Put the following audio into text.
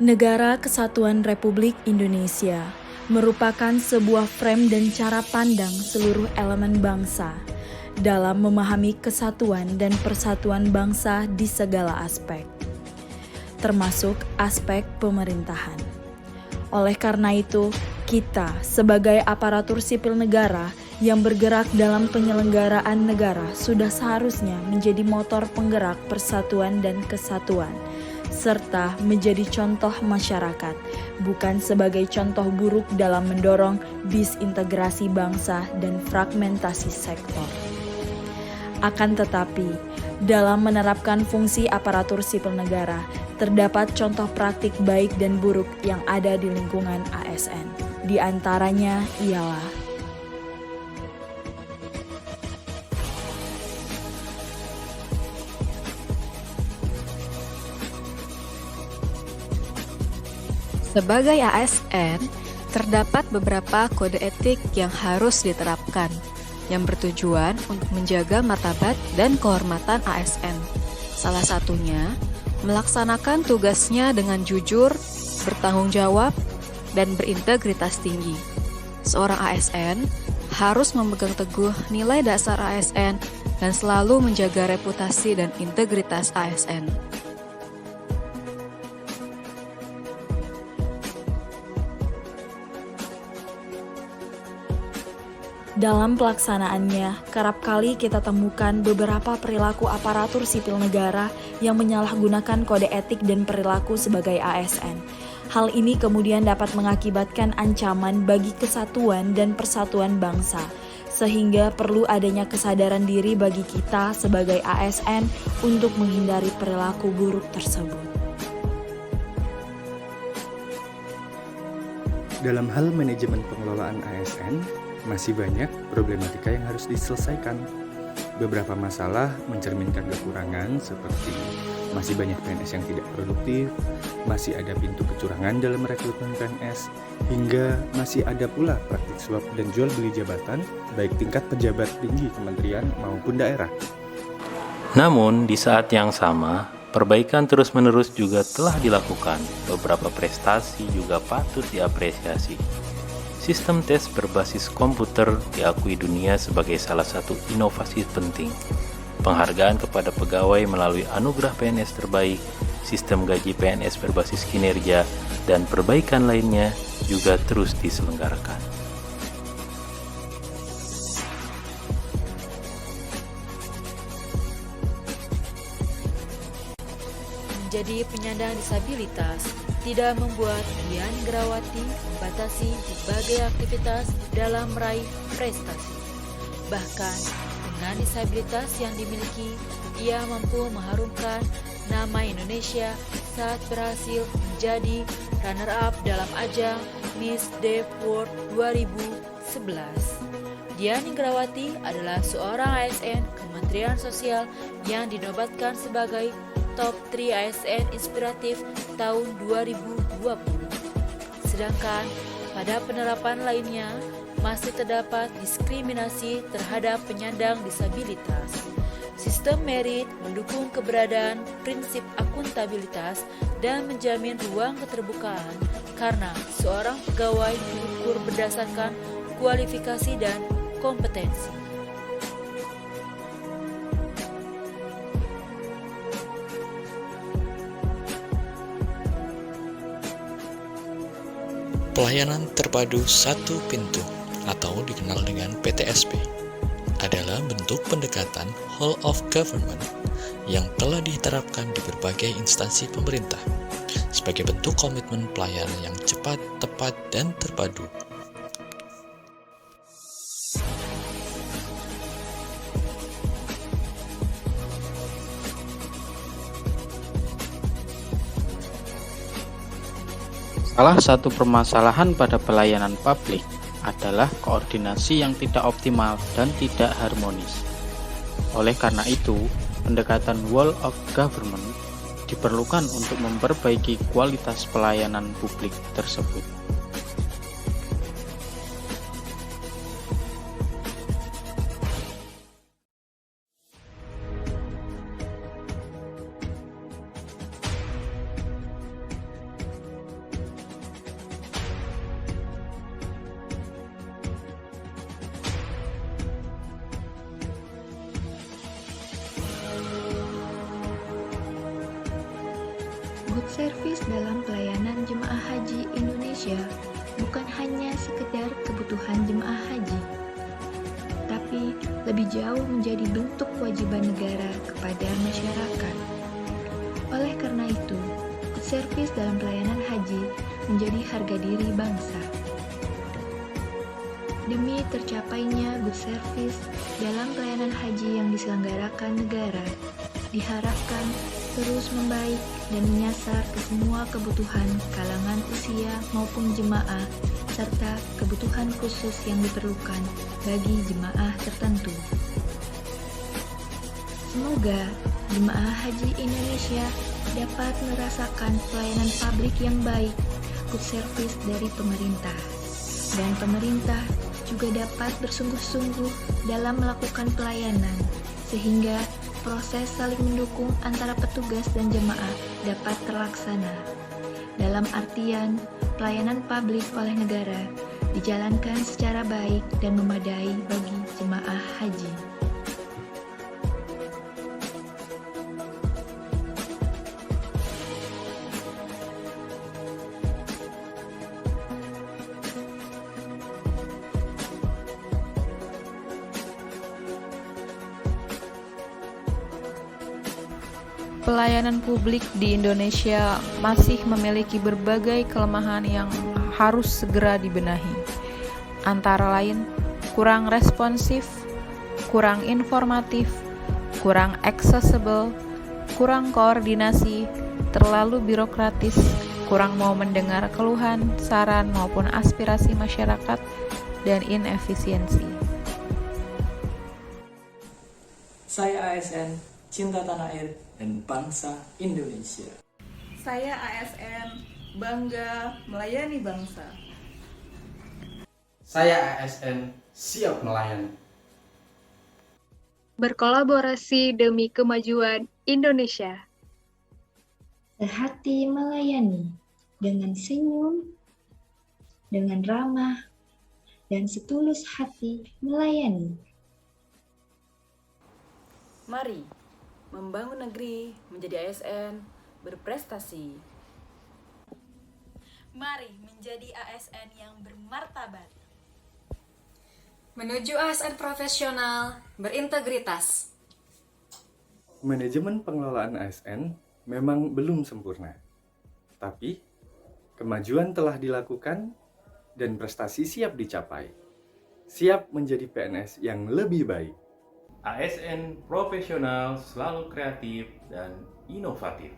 Negara Kesatuan Republik Indonesia merupakan sebuah frame dan cara pandang seluruh elemen bangsa dalam memahami kesatuan dan persatuan bangsa di segala aspek, termasuk aspek pemerintahan. Oleh karena itu, kita sebagai aparatur sipil negara yang bergerak dalam penyelenggaraan negara sudah seharusnya menjadi motor penggerak persatuan dan kesatuan, serta menjadi contoh masyarakat, bukan sebagai contoh buruk dalam mendorong disintegrasi bangsa dan fragmentasi sektor. Akan tetapi, dalam menerapkan fungsi aparatur sipil negara, terdapat contoh praktik baik dan buruk yang ada di lingkungan ASN. Di antaranya ialah sebagai ASN, terdapat beberapa kode etik yang harus diterapkan, yang bertujuan untuk menjaga martabat dan kehormatan ASN. Salah satunya, melaksanakan tugasnya dengan jujur, bertanggung jawab, dan berintegritas tinggi. Seorang ASN harus memegang teguh nilai dasar ASN dan selalu menjaga reputasi dan integritas ASN. dalam pelaksanaannya, kerap kali kita temukan beberapa perilaku aparatur sipil negara yang menyalahgunakan kode etik dan perilaku sebagai ASN. Hal ini kemudian dapat mengakibatkan ancaman bagi kesatuan dan persatuan bangsa, sehingga perlu adanya kesadaran diri bagi kita sebagai ASN untuk menghindari perilaku buruk tersebut. Dalam hal manajemen pengelolaan ASN, masih banyak problematika yang harus diselesaikan. Beberapa masalah mencerminkan kekurangan seperti masih banyak PNS yang tidak produktif, masih ada pintu kecurangan dalam rekrutmen PNS, hingga masih ada pula praktik suap dan jual beli jabatan baik tingkat pejabat tinggi kementerian maupun daerah. Namun, di saat yang sama, perbaikan terus-menerus juga telah dilakukan. Beberapa prestasi juga patut diapresiasi. Sistem tes berbasis komputer diakui dunia sebagai salah satu inovasi penting. Penghargaan kepada pegawai melalui anugerah PNS terbaik, sistem gaji PNS berbasis kinerja, dan perbaikan lainnya juga terus diselenggarakan. Menjadi penyandang disabilitas tidak membuat Dian Ingrawati membatasi berbagai aktivitas dalam meraih prestasi. Bahkan dengan disabilitas yang dimiliki, ia mampu mengharumkan nama Indonesia saat berhasil menjadi runner-up dalam ajang Miss Deaf World 2011. Dian Ingrawati adalah seorang ASN Kementerian Sosial yang dinobatkan sebagai Top 3 ASN Inspiratif tahun 2020. Sedangkan pada penerapan lainnya masih terdapat diskriminasi terhadap penyandang disabilitas. Sistem merit mendukung keberadaan prinsip akuntabilitas dan menjamin ruang keterbukaan karena seorang pegawai diukur berdasarkan kualifikasi dan kompetensi. Pelayanan terpadu satu pintu atau dikenal dengan PTSP adalah bentuk pendekatan whole of government yang telah diterapkan di berbagai instansi pemerintah sebagai bentuk komitmen pelayanan yang cepat, tepat, dan terpadu. Salah satu permasalahan pada pelayanan publik adalah koordinasi yang tidak optimal dan tidak harmonis. Oleh karena itu, pendekatan whole of government diperlukan untuk memperbaiki kualitas pelayanan publik tersebut. Servis dalam pelayanan jemaah haji Indonesia bukan hanya sekedar kebutuhan jemaah haji, tapi lebih jauh menjadi bentuk kewajiban negara kepada masyarakat. Oleh karena itu, servis dalam pelayanan haji menjadi harga diri bangsa. Demi tercapainya good service dalam pelayanan haji yang diselenggarakan negara, diharapkan terus membaik dan menyasar ke semua kebutuhan kalangan usia maupun jemaah, serta kebutuhan khusus yang diperlukan bagi jemaah tertentu. Semoga jemaah haji Indonesia dapat merasakan pelayanan publik yang baik, good service dari pemerintah, dan pemerintah juga dapat bersungguh-sungguh dalam melakukan pelayanan, sehingga proses saling mendukung antara petugas dan jemaah dapat terlaksana. Dalam artian, pelayanan publik oleh negara dijalankan secara baik dan memadai bagi jemaah haji. Pelayanan publik di Indonesia masih memiliki berbagai kelemahan yang harus segera dibenahi. Antara lain, kurang responsif, kurang informatif, kurang accessible, kurang koordinasi, terlalu birokratis, kurang mau mendengar keluhan, saran maupun aspirasi masyarakat, dan inefisiensi. Saya ASN, cinta tanah air dan bangsa Indonesia. Saya ASN, bangga melayani bangsa. Saya ASN, siap melayani. Berkolaborasi demi kemajuan Indonesia. Sehati melayani, dengan senyum, dengan ramah, dan setulus hati melayani. Mari membangun negeri menjadi ASN berprestasi. Mari menjadi ASN yang bermartabat. Menuju ASN profesional berintegritas. Manajemen pengelolaan ASN memang belum sempurna, tapi kemajuan telah dilakukan dan prestasi siap dicapai. Siap menjadi PNS yang lebih baik. ASN profesional selalu kreatif dan inovatif.